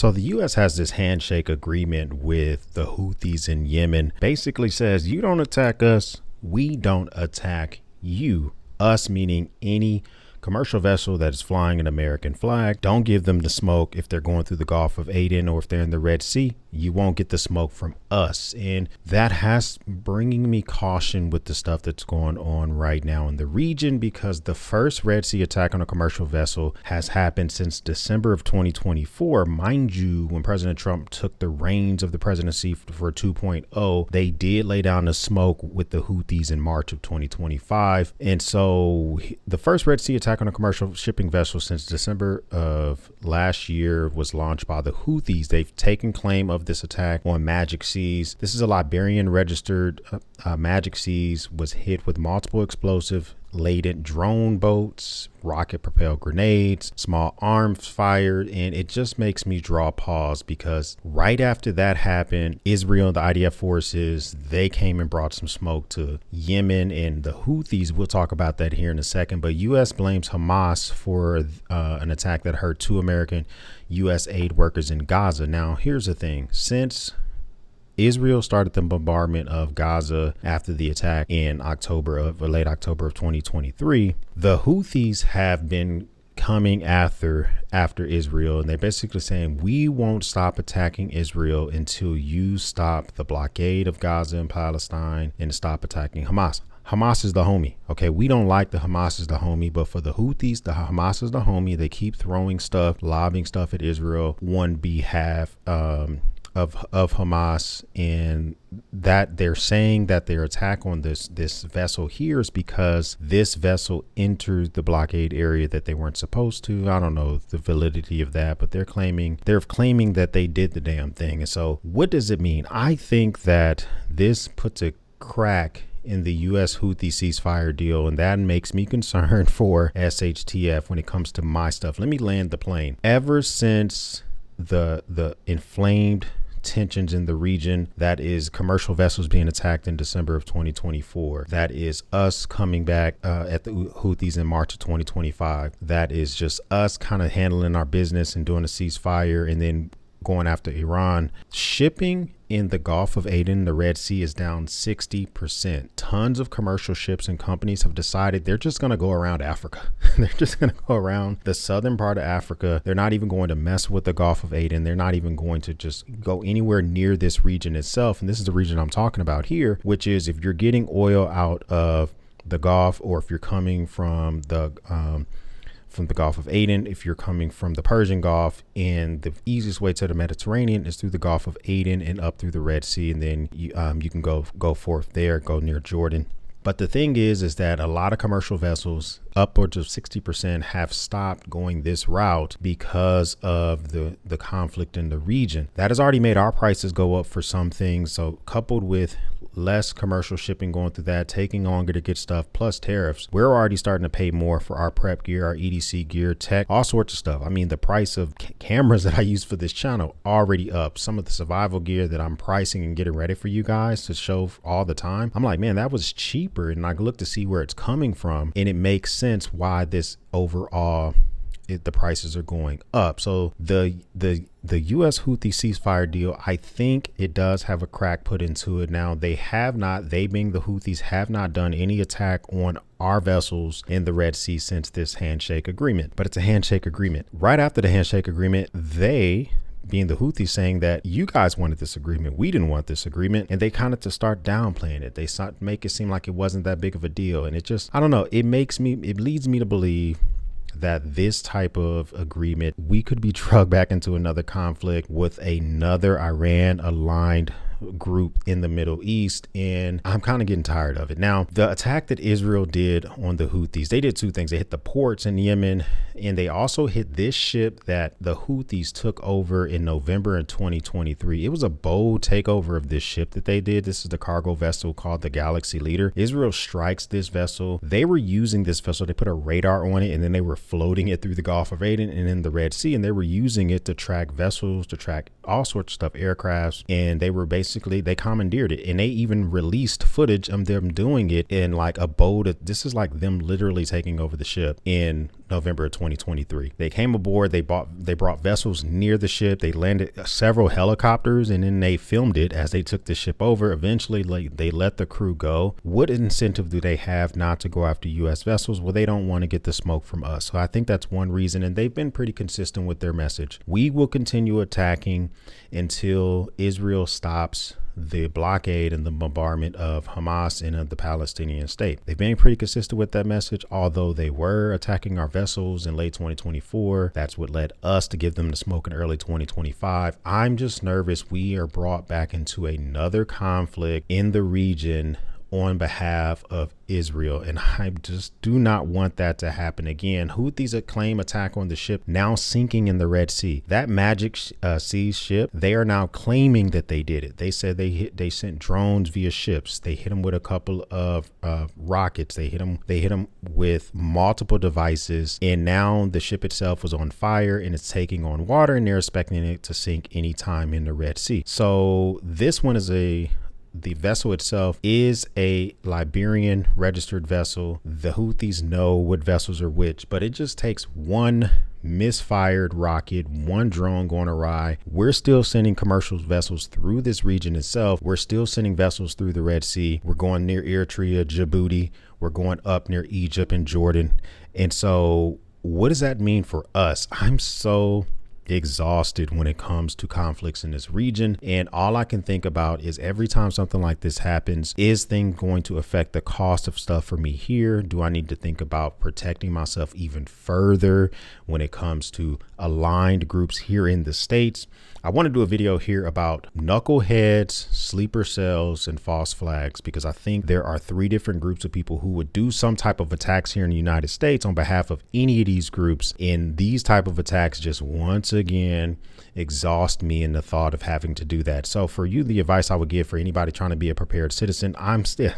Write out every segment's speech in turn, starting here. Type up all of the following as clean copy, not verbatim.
So the U.S. has this handshake agreement with the Houthis in Yemen. Basically says, you don't attack us, we don't attack you. Us meaning any commercial vessel that is flying an American flag. Don't give them the smoke if they're going through the Gulf of Aden or if they're in the Red Sea. You won't get the smoke from us. And that has bringing me caution with the stuff that's going on right now in the region, because the first Red Sea attack on a commercial vessel has happened since December of 2024. Mind you, when President Trump took the reins of the presidency for 2.0, they did lay down the smoke with the Houthis in March of 2025. And so the first Red Sea attack on a commercial shipping vessel since December of last year was launched by the Houthis. They've taken claim of this attack on Magic Seas. This is a Liberian registered Magic Seas, was hit with multiple explosive laden drone boats, rocket propelled grenades, small arms fired, and it just makes me draw pause, because right after that happened, Israel and the IDF forces, they came and brought some smoke to Yemen and the Houthis. We'll talk about that here in a second, but U.S. blames Hamas for an attack that hurt 2 American U.S. aid workers in Gaza. Now, here's the thing. Since Israel started the bombardment of Gaza after the attack in late October of 2023, the Houthis have been coming after Israel, and they're basically saying, we won't stop attacking Israel until you stop the blockade of Gaza and Palestine and stop attacking Hamas. Hamas is the homie. Okay, we don't like the Hamas is the homie, but for the Houthis, the Hamas is the homie. They keep throwing stuff, lobbing stuff at Israel on behalf of Hamas, and that they're saying that their attack on this vessel here is because this vessel entered the blockade area that they weren't supposed to. I don't know the validity of that, but they're claiming that they did the damn thing. And so what does it mean? I think that this puts a crack in the U.S. Houthi ceasefire deal, and that makes me concerned for SHTF when it comes to my stuff. Let me land the plane. Ever since the inflamed tensions in the region, that is commercial vessels being attacked in December of 2024, that is us coming back at the Houthis in March of 2025, that is just us kind of handling our business and doing a ceasefire and then going after Iran. Shipping in the Gulf of Aden, the Red Sea, is down 60%. Tons of commercial ships and companies have decided they're just going to go around Africa. They're just going to go around the southern part of Africa. They're not even going to mess with the Gulf of Aden. They're not even going to just go anywhere near this region itself. And this is the region I'm talking about here, which is if you're getting oil out of the Gulf, or if you're coming from the Gulf of Aden, if you're coming from the Persian Gulf, and the easiest way to the Mediterranean is through the Gulf of Aden and up through the Red Sea, and then you can go forth there, go near Jordan. But the thing is that a lot of commercial vessels, upwards of 60%, have stopped going this route because of the conflict in the region. That has already made our prices go up for some things. So coupled with less commercial shipping going through that, taking longer to get stuff, plus tariffs, we're already starting to pay more for our prep gear, our EDC gear, tech, all sorts of stuff. I mean, the price of cameras that I use for this channel already up. Some of the survival gear that I'm pricing and getting ready for you guys to show all the time, I'm like, man, that was cheaper. And I look to see where it's coming from, and it makes sense why this overall the prices are going up. So the U.S. Houthi ceasefire deal, I think it does have a crack put into it. Now, they being the Houthis, have not done any attack on our vessels in the Red Sea since this handshake agreement. But it's a handshake agreement. Right after the handshake agreement, they, being the Houthis, saying that you guys wanted this agreement, we didn't want this agreement, and they kind of to start downplaying it. They make it seem like it wasn't that big of a deal, and it just, I don't know, it leads me to believe that this type of agreement, we could be dragged back into another conflict with another Iran aligned group in the Middle East, and I'm kind of getting tired of it. Now, the attack that Israel did on the Houthis, they did two things. They hit the ports in Yemen, and they also hit this ship that the Houthis took over in November in 2023. It was a bold takeover of this ship that they did. This is the cargo vessel called the Galaxy Leader. Israel strikes this vessel. They were using this vessel. They put a radar on it, and then they were floating it through the Gulf of Aden and in the Red Sea, and they were using it to track vessels, to track all sorts of stuff, aircrafts, and they were they commandeered it, and they even released footage of them doing it in like a boat. This is like them literally taking over the ship in November of 2023. They came aboard, they brought vessels near the ship, they landed several helicopters, and then they filmed it as they took the ship over. Eventually, they let the crew go. What incentive do they have not to go after U.S. vessels? Well, they don't want to get the smoke from us. So I think that's one reason, and they've been pretty consistent with their message. We will continue attacking until Israel stops the blockade and the bombardment of Hamas and of the Palestinian state. They've been pretty consistent with that message, although they were attacking our vessels in late 2024. That's what led us to give them the smoke in early 2025. I'm just nervous we are brought back into another conflict in the region on behalf of Israel, and I just do not want that to happen again. Houthis claim attack on the ship now sinking in the Red Sea. That Magic Sea ship, they are now claiming that they did it. They said they sent drones via ships. They hit them with a couple of rockets. They hit them with multiple devices, and now the ship itself was on fire and it's taking on water, and they're expecting it to sink anytime in the Red Sea. So this one is the vessel itself is a Liberian registered vessel. The Houthis know what vessels are which, but it just takes one misfired rocket, one drone going awry. We're still sending commercial vessels through this region itself. We're still sending vessels through the Red Sea. We're going near Eritrea, Djibouti. We're going up near Egypt and Jordan. And so what does that mean for us? I'm so exhausted when it comes to conflicts in this region, and all I can think about is every time something like this happens, is things going to affect the cost of stuff for me here? Do I need to think about protecting myself even further when it comes to aligned groups here in the States? I want to do a video here about knuckleheads, sleeper cells, and false flags, because I think there are three different groups of people who would do some type of attacks here in the United States on behalf of any of these groups. And these type of attacks just once again exhaust me in the thought of having to do that. So for you, the advice I would give for anybody trying to be a prepared citizen, I'm still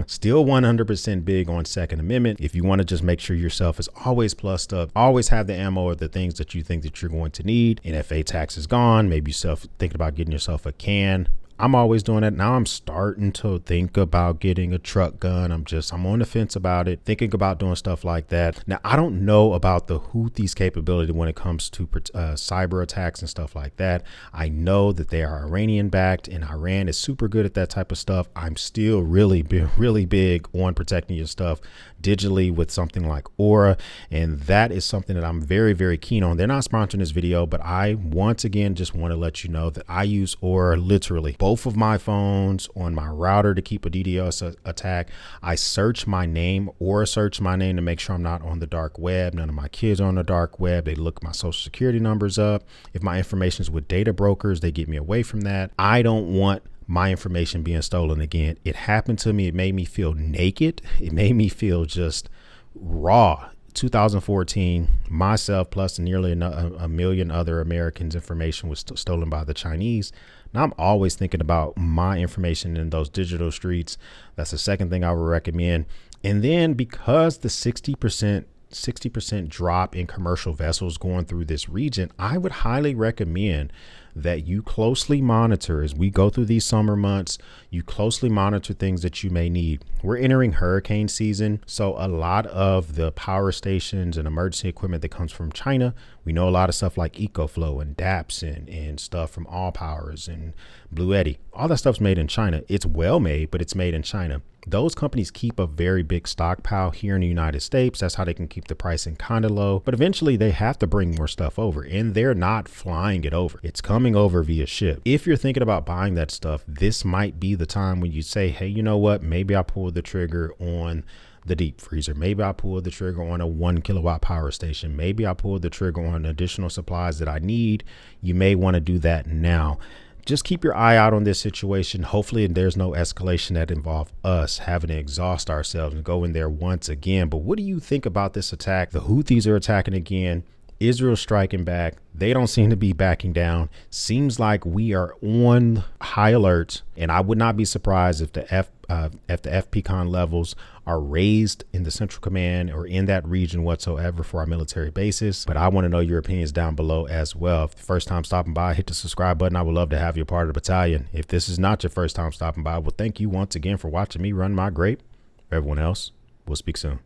100% big on Second Amendment. If you want to just make sure yourself is always plussed up, always have the ammo or the things that you think that you're going to need. And if a tax is gone, maybe yourself thinking about getting yourself a can. I'm always doing that. Now I'm starting to think about getting a truck gun. I'm on the fence about it, thinking about doing stuff like that. Now, I don't know about the Houthis' capability when it comes to cyber attacks and stuff like that. I know that they are Iranian backed, and Iran is super good at that type of stuff. I'm still really big on protecting your stuff digitally with something like Aura, and that is something that I'm very keen on. They're not sponsoring this video, but I once again just want to let you know that I use Aura literally both of my phones on my router to keep a DDoS attack. I search my name or search my name to make sure I'm not on the dark web. None of my kids are on the dark web. They look my social security numbers up. If my information is with data brokers, they get me away from that. I don't want my information being stolen again. It happened to me. It made me feel naked. It made me feel just raw. 2014, myself plus nearly a million other Americans' information was stolen by the Chinese. Now I'm always thinking about my information in those digital streets. That's the second thing I would recommend. And then because the 60% drop in commercial vessels going through this region, I would highly recommend that you closely monitor as we go through these summer months. You closely monitor things that you may need. We're entering hurricane season, so a lot of the power stations and emergency equipment that comes from China, we know a lot of stuff like EcoFlow and DAPS and stuff from All Powers and Blue Eddy. All that stuff's made in China. It's well made, but it's made in China. Those companies keep a very big stockpile here in the United States. That's how they can keep the pricing kind of low. But eventually they have to bring more stuff over, and they're not flying it over. It's coming over via ship. If you're thinking about buying that stuff, this might be the time when you say, hey, you know what? Maybe I pull the trigger on the deep freezer. Maybe I pull the trigger on a 1 kilowatt power station. Maybe I pull the trigger on additional supplies that I need. You may want to do that now. Just keep your eye out on this situation. Hopefully there's no escalation that involves us having to exhaust ourselves and go in there once again. But what do you think about this attack? The Houthis are attacking again. Israel's striking back. They don't seem to be backing down. Seems like we are on high alert, and I would not be surprised if the FPCON levels are raised in the Central Command or in that region whatsoever for our military bases. But I want to know your opinions down below as well. If the first time stopping by, hit the subscribe button. I would love to have you a part of the battalion. If this is not your first time stopping by, well, thank you once again for watching me run my grape. For everyone else, we'll speak soon.